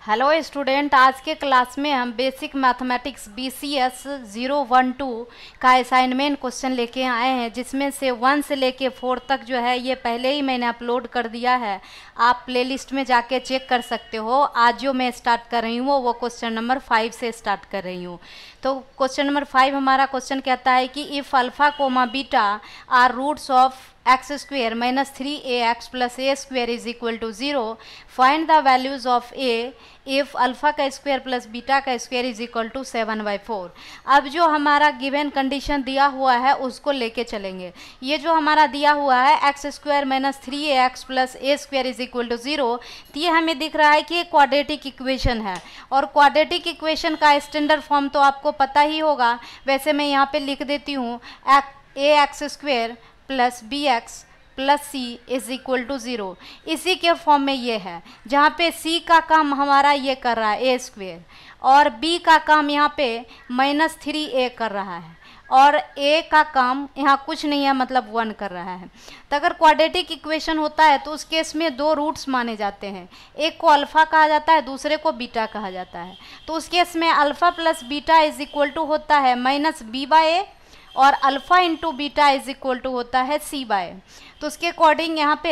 Hello student, आज के class में हम बेसिक मैथमेटिक्स BCS 012 का असाइनमेंट क्वेश्चन लेके आए हैं, जिसमें से 1 से लेके 4 तक जो है ये पहले ही मैंने अपलोड कर दिया है। आप प्लेलिस्ट में जाके चेक कर सकते हो। आज जो मैं स्टार्ट कर रही हूँ वो क्वेश्चन नंबर 5 से स्टार्ट कर रही हूँ। तो क्वेश्चन नंबर 5 हमारा क्वेश्चन कहता है कि if alpha comma beta are roots of x square minus 3ax plus a square is equal to 0, find the values of a if alpha का स्क्वायर प्लस बीटा का स्क्वायर इज इक्वल टू 7/4। अब जो हमारा given condition दिया हुआ है उसको लेके चलेंगे। ये जो हमारा दिया हुआ है x square minus 3ax plus a square is equal to 0, तो ये हमें दिख रहा है कि एक क्वाड्रेटिक इक्वेशन है, और क्वाड्रेटिक इक्वेशन का स्टैंडर्ड फॉर्म तो आपको पता ही होगा। वैसे मैं यहाँ पे लिख देती हूँ ax square plus b x plus c is equal to 0। इसी के फॉर्म में ये है, जहाँ पे सी का काम हमारा ये कर रहा है ए स्क्वेयर, और बी का काम यहाँ पे -3a कर रहा है, और ए का काम यहाँ कुछ नहीं है, मतलब 1 कर रहा है। तो अगर क्वाड्रेटिक इक्वेशन होता है तो उस केस में 2 रूट्स माने जाते हैं, एक को अल्फ़ा कहा जाता है, दूसरे को बीटा कहा जाता है। तो उस केस में alpha plus beta is equal to होता है -b/a, और alpha into beta is equal to होता है c/a। तो उसके अकॉर्डिंग यहाँ पे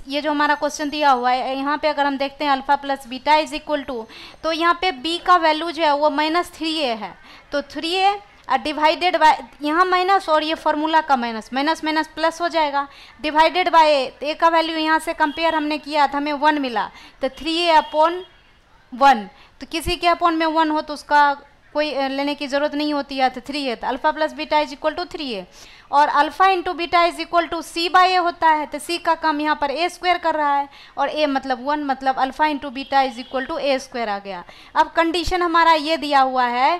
ये जो हमारा क्वेश्चन दिया हुआ है, यहाँ पे अगर हम देखते हैं alpha plus beta is equal to, तो यहाँ पे b का वैल्यू जो है वो -3a है। तो 3a डिवाइडेड बाय, यहाँ माइनस और ये फार्मूला का माइनस, माइनस माइनस प्लस हो जाएगा, डिवाइडेड बाय a का वैल्यू यहाँ से कंपेयर हमने किया था, हमें 1 मिला, तो 3a/1। तो किसी के अपॉन में 1 हो तो उसका कोई लेने की ज़रूरत नहीं होती है, तो 3a, तो alpha plus beta is equal to 3a, और alpha into beta is equal to c/a होता है। तो c का काम यहाँ पर a स्क्वायर कर रहा है, और a मतलब 1, मतलब alpha into beta is equal to a square आ गया। अब कंडीशन हमारा ये दिया हुआ है,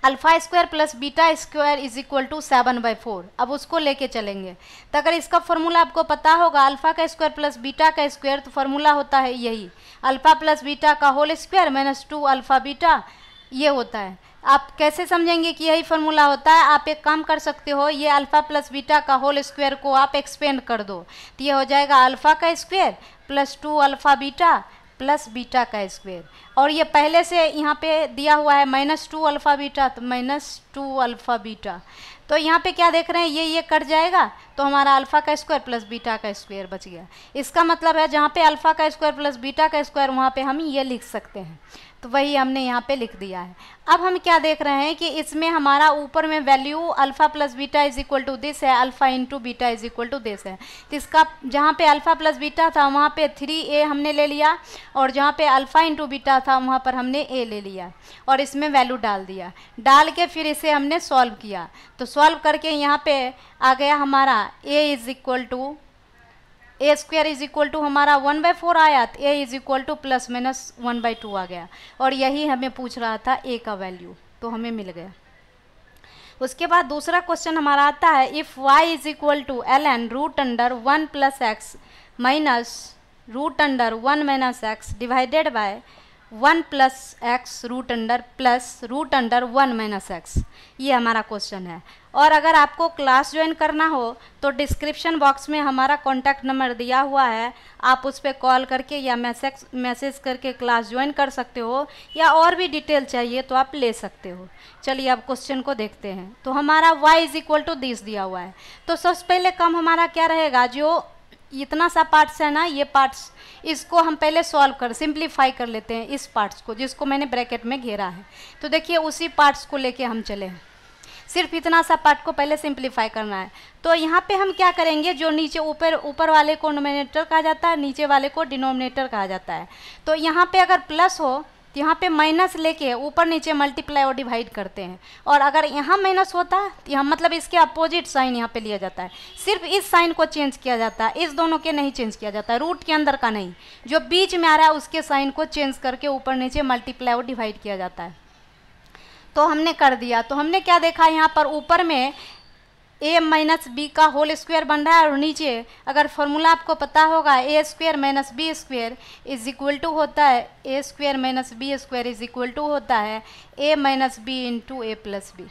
alpha square plus beta square is equal to 7/4। अब उसको लेके चलेंगे। तो अगर इसका फॉर्मूला आपको पता होगा, अल्फ़ा का स्क्वायर प्लस बीटा का स्क्वायर, तो फार्मूला होता है यही, अल्फ़ा प्लस बीटा का whole square minus 2 alpha beta, ये होता है। आप कैसे समझेंगे कि यही फार्मूला होता है? आप एक काम कर सकते हो, ये अल्फ़ा प्लस बीटा का होल स्क्वायर को आप एक्सपेंड कर दो, तो ये हो जाएगा अल्फ़ा का square plus 2 alpha beta plus beta का स्क्वायर, और ये पहले से यहाँ पे दिया हुआ है -2 अल्फ़ा बीटा, तो -2 अल्फ़ा बीटा। तो यहाँ पे क्या देख रहे हैं, ये कट जाएगा, तो हमारा अल्फ़ा का स्क्वायर प्लस बीटा का स्क्वायर बच गया। इसका मतलब है जहाँ पे अल्फ़ा का स्क्वायर प्लस बीटा का स्क्वायर, वहाँ पे हम ये लिख सकते हैं, तो वही हमने यहाँ पे लिख दिया है। अब हम क्या देख रहे हैं कि इसमें हमारा ऊपर में value alpha plus beta is equal to this है, alpha into beta is equal to this है। तो इसका जहाँ पे अल्फ़ा प्लस बीटा था वहाँ पे 3a हमने ले लिया, और जहाँ पे अल्फ़ा इंटू बीटा था वहाँ पर हमने a ले लिया, और इसमें वैल्यू डाल दिया। डाल के फिर इसे हमने सॉल्व किया, तो सॉल्व करके यहाँ पे आ गया हमारा a is equal to a square is equal to हमारा 1/4 आया, तो a is equal to plus minus 1/2 आ गया, और यही हमें पूछ रहा था a का वैल्यू, तो हमें मिल गया। उसके बाद दूसरा क्वेश्चन हमारा आता है, if y is equal to ln root under 1 plus x minus root under 1 minus x divided by 1 plus x root under plus root under 1 minus x, ये हमारा क्वेश्चन है। और अगर आपको क्लास ज्वाइन करना हो तो डिस्क्रिप्शन बॉक्स में हमारा कॉन्टैक्ट नंबर दिया हुआ है, आप उस पर कॉल करके या मैसेज करके क्लास ज्वाइन कर सकते हो, या और भी डिटेल चाहिए तो आप ले सकते हो। चलिए अब क्वेश्चन को देखते हैं। तो हमारा y is equal to this दिया हुआ है, तो सबसे पहले काम हमारा क्या रहेगा, जो इतना सा पार्ट्स है ना, ये पार्ट्स, इसको हम पहले सिंप्लीफाई कर लेते हैं, इस पार्ट्स को जिसको मैंने ब्रैकेट में घेरा है। तो देखिए उसी पार्ट्स को लेके हम चले हैं, सिर्फ इतना सा पार्ट को पहले सिंप्लीफाई करना है। तो यहाँ पे हम क्या करेंगे, जो नीचे ऊपर वाले को नोमिनेटर कहा जाता है, नीचे वाले को डिनोमिनेटर कहा जाता है। तो यहाँ पे अगर प्लस हो तो यहाँ पे माइनस लेके ऊपर नीचे मल्टीप्लाई और डिवाइड करते हैं, और अगर यहाँ माइनस होता है तो यहाँ मतलब इसके अपोजिट साइन यहाँ पे लिया जाता है। सिर्फ इस साइन को चेंज किया जाता है, इस दोनों के नहीं चेंज किया जाता है, रूट के अंदर का नहीं, जो बीच में आ रहा है उसके साइन को चेंज करके ऊपर नीचे मल्टीप्लाई और डिवाइड किया जाता है। तो हमने कर दिया। तो हमने क्या देखा, यहाँ पर ऊपर में a माइनस बी का होल स्क्वायर बन रहा है, और नीचे अगर फॉर्मूला आपको पता होगा a square minus b square is equal to होता है, a square minus b square is equal to होता है a minus b into a plus b.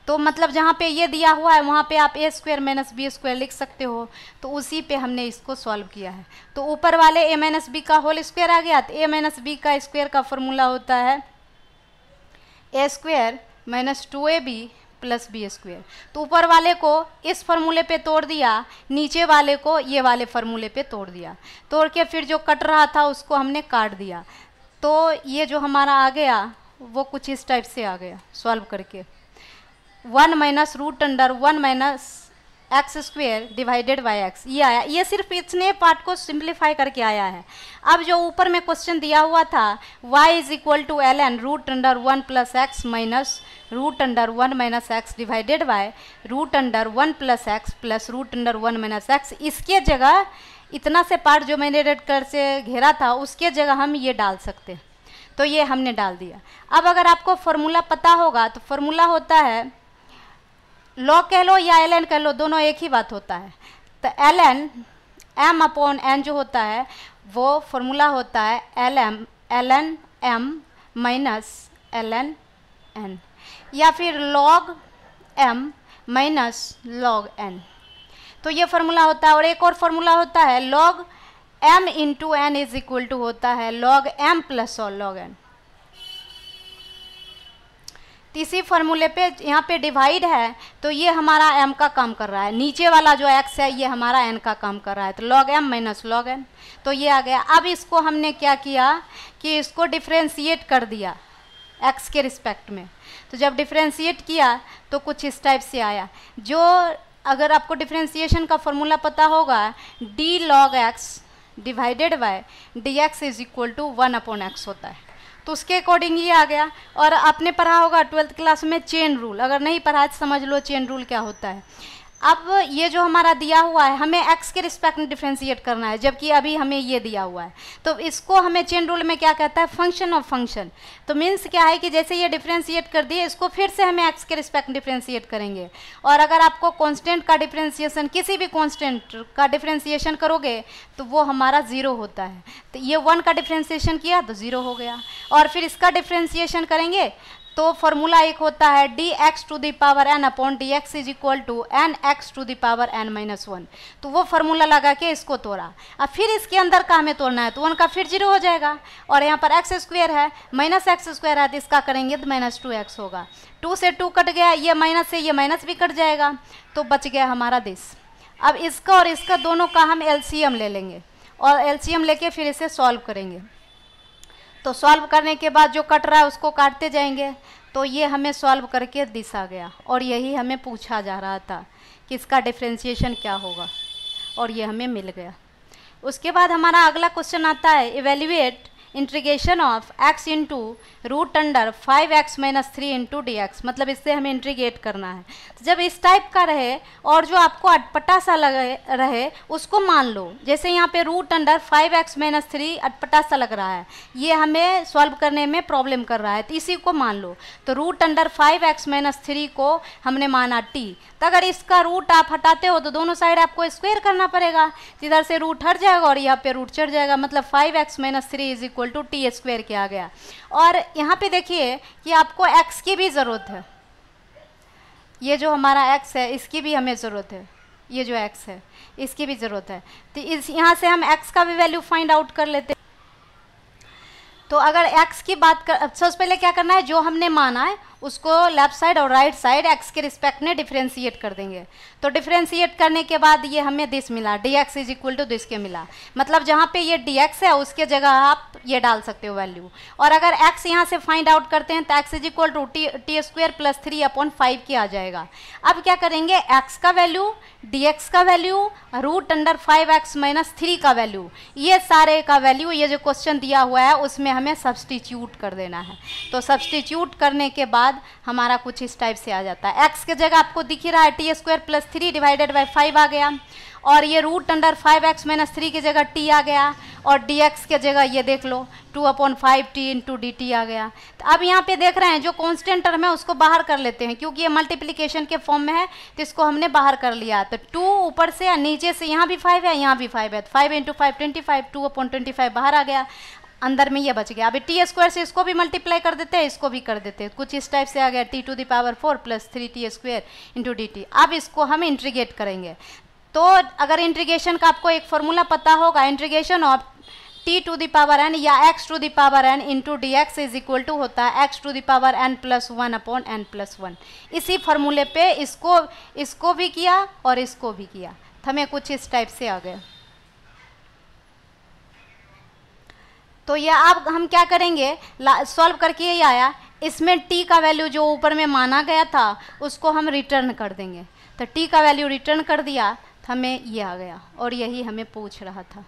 तो मतलब जहाँ पे ये दिया हुआ है वहाँ पे आप ए स्क्वायर माइनस बी स्क्वायर लिख सकते हो, तो उसी पे हमने इसको सॉल्व किया है। तो ऊपर वाले ए माइनस बी का होल स्क्वायर आ गया, तो ए माइनस बी का स्क्वायर का फॉर्मूला होता है ए स्क्वायर माइनस 2ab प्लस बी स्क्वायर। तो ऊपर वाले को इस फार्मूले पे तोड़ दिया, नीचे वाले को ये वाले फार्मूले पे तोड़ दिया, तोड़ के फिर जो कट रहा था उसको हमने काट दिया। तो ये जो हमारा आ गया वो कुछ इस टाइप से आ गया सॉल्व करके, 1 minus root under 1 minus x square divided by x, ये आया। ये सिर्फ इतने पार्ट को सिंप्लीफाई करके आया है। अब जो ऊपर में क्वेश्चन दिया हुआ था y is equal to l n root under 1 plus x minus root under 1 minus x divided by root under 1 plus x plus root under 1 minus x, इसके जगह इतना से पार्ट जो मैंने रेड कलर से घेरा था उसके जगह हम ये डाल सकते हैं, तो ये हमने डाल दिया। अब अगर आपको फार्मूला पता होगा तो फार्मूला होता है, लॉग कह लो या एल एन कह लो, दोनों एक ही बात होता है। तो l n m upon n जो होता है वो फार्मूला होता है l n m minus l n n, या फिर log m minus log n, तो ये फार्मूला होता है। और एक और फार्मूला होता है log m into n is equal to होता है लॉग एम प्लस और लॉग एन। इसी फार्मूले पे यहाँ पे डिवाइड है तो ये हमारा m का काम कर रहा है, नीचे वाला जो x है ये हमारा n का काम कर रहा है, तो log m minus log n, तो ये आ गया। अब इसको हमने क्या किया कि इसको डिफ्रेंशिएट कर दिया x के रिस्पेक्ट में। तो जब डिफ्रेंशिएट किया तो कुछ इस टाइप से आया, जो अगर आपको डिफ्रेंशिएशन का फॉर्मूला पता होगा d log x divided by dx is equal to 1 upon x होता है, तो उसके अकॉर्डिंग ये आ गया। और आपने पढ़ा होगा 12th क्लास में चेन रूल, अगर नहीं पढ़ा है तो समझ लो चेन रूल क्या होता है। अब ये जो हमारा दिया हुआ है हमें x के रिस्पेक्ट में डिफ्रेंशिएट करना है, जबकि अभी हमें ये दिया हुआ है, तो इसको हमें चेन रूल में क्या कहता है, फंक्शन ऑफ फंक्शन। तो मीन्स क्या है कि जैसे ये डिफ्रेंशिएट कर दिए इसको फिर से हमें x के रिस्पेक्ट में डिफ्रेंशिएट करेंगे। और अगर आपको कांस्टेंट का डिफ्रेंशिएशन, किसी भी कांस्टेंट का डिफ्रेंशिएशन करोगे तो वो हमारा 0 होता है। तो ये 1 का डिफ्रेंशिएशन किया तो 0 हो गया, और फिर इसका डिफ्रेंशिएशन करेंगे तो फॉर्मूला एक होता है d x to the power n upon d x is equal to n x to the power n minus 1, तो वो फार्मूला लगा के इसको तोड़ा। अब फिर इसके अंदर का हमें तोड़ना है, तो 1 का फिर 0 हो जाएगा, और यहाँ पर एक्स स्क्वायर है माइनस एक्स स्क्वायर है तो इसका करेंगे तो माइनस 2x होगा। 2 से 2 कट गया, ये माइनस से ये माइनस भी कट जाएगा, तो बच गया हमारा दिस। अब इसका और इसका दोनों का हम एलसीएम ले लेंगे, और एलसीएम लेके फिर इसे सॉल्व करेंगे। तो सॉल्व करने के बाद जो कट रहा है उसको काटते जाएंगे, तो ये हमें सॉल्व करके दिस आ गया, और यही हमें पूछा जा रहा था कि इसका डिफ्रेंशिएशन क्या होगा, और ये हमें मिल गया। उसके बाद हमारा अगला क्वेश्चन आता है evaluate integration of x into root under 5x minus 3 into d x, मतलब इससे हमें इंटीग्रेट करना है। तो जब इस टाइप का रहे और जो आपको अटपटा सा लगे रहे उसको मान लो, जैसे यहाँ पे रूट अंडर 5x माइनस 3 अटपटा सा लग रहा है, ये हमें सॉल्व करने में प्रॉब्लम कर रहा है, तो इसी को मान लो। तो रूट अंडर 5x माइनस 3 को हमने माना t, तो अगर इसका रूट आप हटाते हो तो दोनों साइड आपको स्क्वायर करना पड़ेगा, इधर से रूट हट जाएगा और यहाँ पे रूट चढ़ जाएगा, मतलब 5x minus 3 is equal to t square के आ गया। और यहाँ पे देखिए कि आपको x की भी ज़रूरत है, ये जो हमारा x है इसकी भी हमें ज़रूरत है, ये जो x है इसकी भी ज़रूरत है, तो इस यहाँ से हम x का भी वैल्यू फाइंड आउट कर लेते हैं। तो अगर x की बात कर, सबसे पहले क्या करना है, जो हमने माना है उसको लेफ्ट साइड और राइट साइड x के रिस्पेक्ट में डिफ्रेंशिएट कर देंगे। तो डिफ्रेंशिएट करने के बाद ये हमें दिस मिला, dx is equal to this के मिला, मतलब जहाँ पे ये dx है उसके जगह आप ये डाल सकते हो वैल्यू। और अगर x यहाँ से फाइंड आउट करते हैं तो x is equal to t square plus 3 upon 5 की आ जाएगा। अब क्या करेंगे, x का वैल्यू, dx का value, root under 5x minus 3 का वैल्यू, ये सारे का वैल्यू ये जो क्वेश्चन दिया हुआ है उसमें हमें सब्सटीट्यूट कर देना है। तो सब्सटीट्यूट करने के बाद हमारा कुछ इस टाइप से आ जाता है। x के जगह आपको दिख ही रहा है T square plus 3 divided by 5 आ गया, और ये रूट अंडर 5x माइनस 3 की जगह t आ गया, और dx के जगह ये देख लो 2/5t इंटू डी टी आ गया। तो अब यहाँ पे देख रहे हैं जो कांस्टेंट टर्म है उसको बाहर कर लेते हैं, क्योंकि ये मल्टीप्लिकेशन के फॉर्म में है तो इसको हमने बाहर कर लिया। तो 2 ऊपर से नीचे से यहाँ भी 5 है यहाँ भी 5 है, तो 5 इंटू 5 25, 2/25 बाहर आ गया। अंदर में ये बच गया। अभी टी स्क्वायर से इसको भी मल्टीप्लाई कर देते हैं, इसको भी कर देते हैं, कुछ इस टाइप से आ गया t⁴ plus 3t² into dt। अब इसको हम इंटीग्रेट करेंगे। तो अगर इंटीग्रेशन का आपको एक फॉर्मूला पता होगा, इंटीग्रेशन ऑफ t⁴ या x⁴ into dx is equal to होता है x⁴n plus 1 upon n plus 1। इसी फार्मूले पे इसको भी किया और इसको भी किया, तो हमें कुछ इस टाइप से आ गया। तो ये अब हम क्या करेंगे, सॉल्व करके ये आया, इसमें t का वैल्यू जो ऊपर में माना गया था उसको हम रिटर्न कर देंगे। तो t का वैल्यू रिटर्न कर दिया तो हमें ये आ गया, और यही हमें पूछ रहा था।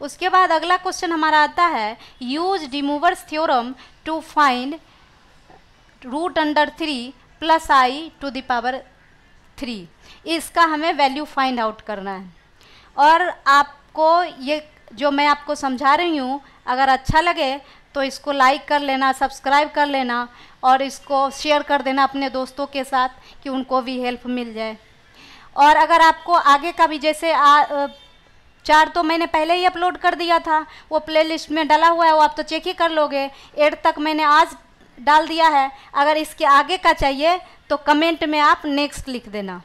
उसके बाद अगला क्वेश्चन हमारा आता है, use De Moivre's theorem to find √3 plus i⁴। इसका हमें वैल्यू फाइंड आउट करना है। और आपको ये जो मैं आपको समझा रही हूँ, अगर अच्छा लगे तो इसको लाइक कर लेना, सब्सक्राइब कर लेना और इसको शेयर कर देना अपने दोस्तों के साथ कि उनको भी हेल्प मिल जाए। और अगर आपको आगे का भी, जैसे 4 तो मैंने पहले ही अपलोड कर दिया था, वो प्लेलिस्ट में डाला हुआ है, वो आप तो चेक ही कर लोगे। 8 तक मैंने आज डाल दिया है। अगर इसके आगे का चाहिए तो कमेंट में आप नेक्स्ट लिख देना।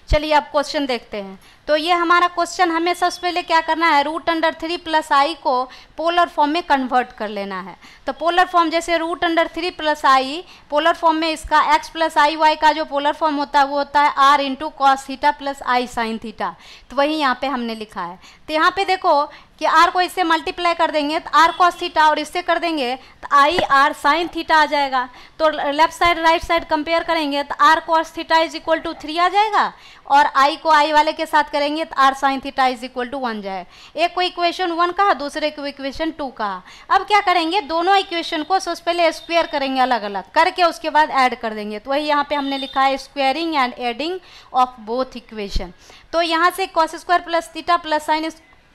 चलिए अब क्वेश्चन देखते हैं। तो ये हमारा क्वेश्चन, हमें सबसे पहले क्या करना है, √3 प्लस i को पोलर फॉर्म में कन्वर्ट कर लेना है। तो पोलर फॉर्म जैसे √3 प्लस i, पोलर फॉर्म में इसका x प्लस आई वाई का जो पोलर फॉर्म होता है वो होता है r into cos theta plus i sine theta. तो वही यहाँ पे हमने लिखा है। तो यहाँ पे देखो कि r को इससे मल्टीप्लाई कर देंगे तो r कॉस थीटा, और इससे कर देंगे तो आई r साइन थीटा आ जाएगा। तो left side right side compare करेंगे तो r cos theta is equal to 3 आ जाएगा, और i को i वाले के साथ करेंगे तो r sine theta is equal to 1 जाए। एक को इक्वेशन 1 कहा, दूसरे को इक्वेशन 2 कहा। अब क्या करेंगे, दोनों इक्वेशन को सबसे पहले स्क्वायर करेंगे, अलग अलग करके उसके बाद ऐड कर देंगे। तो वही यहाँ पे हमने लिखा है squaring and adding of both equation. तो यहाँ से cos square plus theta plus sine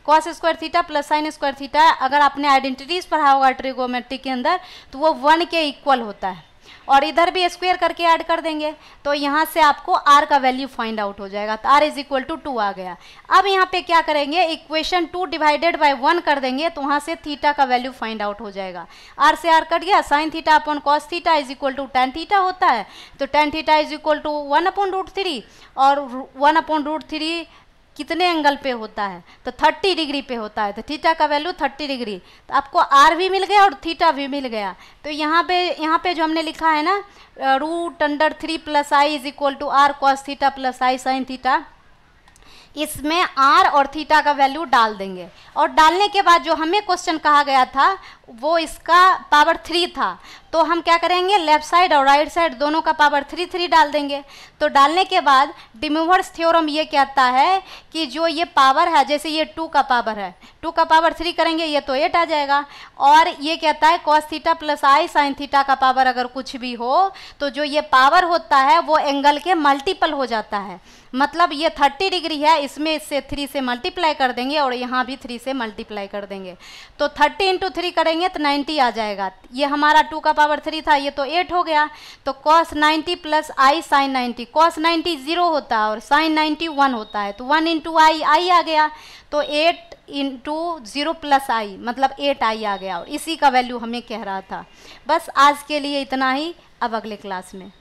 cos square theta plus sine square theta, अगर आपने आइडेंटिटीज पढ़ा होगा ट्रिगोमेट्री के अंदर, तो वो 1 के इक्वल होता है। और इधर भी स्क्वायर करके ऐड कर देंगे तो यहाँ से आपको r का वैल्यू फाइंड आउट हो जाएगा। तो r इज इक्वल टू 2 आ गया। अब यहाँ पे क्या करेंगे, इक्वेशन 2 डिवाइडेड बाय 1 कर देंगे तो वहाँ से थीटा का वैल्यू फाइंड आउट हो जाएगा। r से r कट गया, sine theta upon cos theta is equal to tan theta होता है। तो tan theta is equal to 1/√3, और 1/√3 कितने एंगल पे होता है, तो 30 डिग्री पे होता है। तो थीटा का वैल्यू 30 डिग्री। तो आपको r भी मिल गया और थीटा भी मिल गया। तो यहाँ पे जो हमने लिखा है ना, √3 plus i is equal to r cos theta plus i sine theta, इसमें r और थीटा का वैल्यू डाल देंगे। और डालने के बाद जो हमें क्वेश्चन कहा गया था वो इसका पावर 3 था, तो हम क्या करेंगे, लेफ्ट साइड और राइट साइड दोनों का पावर 3 डाल देंगे। तो डालने के बाद डिमूवर्स थ्योरम ये कहता है कि जो ये पावर है, जैसे ये 2 का पावर है, 2 का पावर 3 करेंगे ये तो 8 आ जाएगा। और ये कहता है cos theta plus i sine theta का पावर अगर कुछ भी हो तो जो ये पावर होता है वो एंगल के मल्टीपल हो जाता है। मतलब ये 30 डिग्री है, इसमें इससे 3 से मल्टीप्लाई कर देंगे और यहाँ भी 3 से मल्टीप्लाई कर देंगे। तो 30 इंटू 3 करेंगे तो 90 आ जाएगा। ये हमारा 2 का पावर 3 था, ये तो 8 हो गया। तो cos 90 plus i sign 90, cos 90 0 होता है और साइन 90 1 होता है। तो 1 इंटू आई आ गया, तो 8 इंटू 0 प्लस आई मतलब 8 आई आ गया, और इसी का वैल्यू हमें कह रहा था। बस आज के लिए इतना ही, अब अगले क्लास में।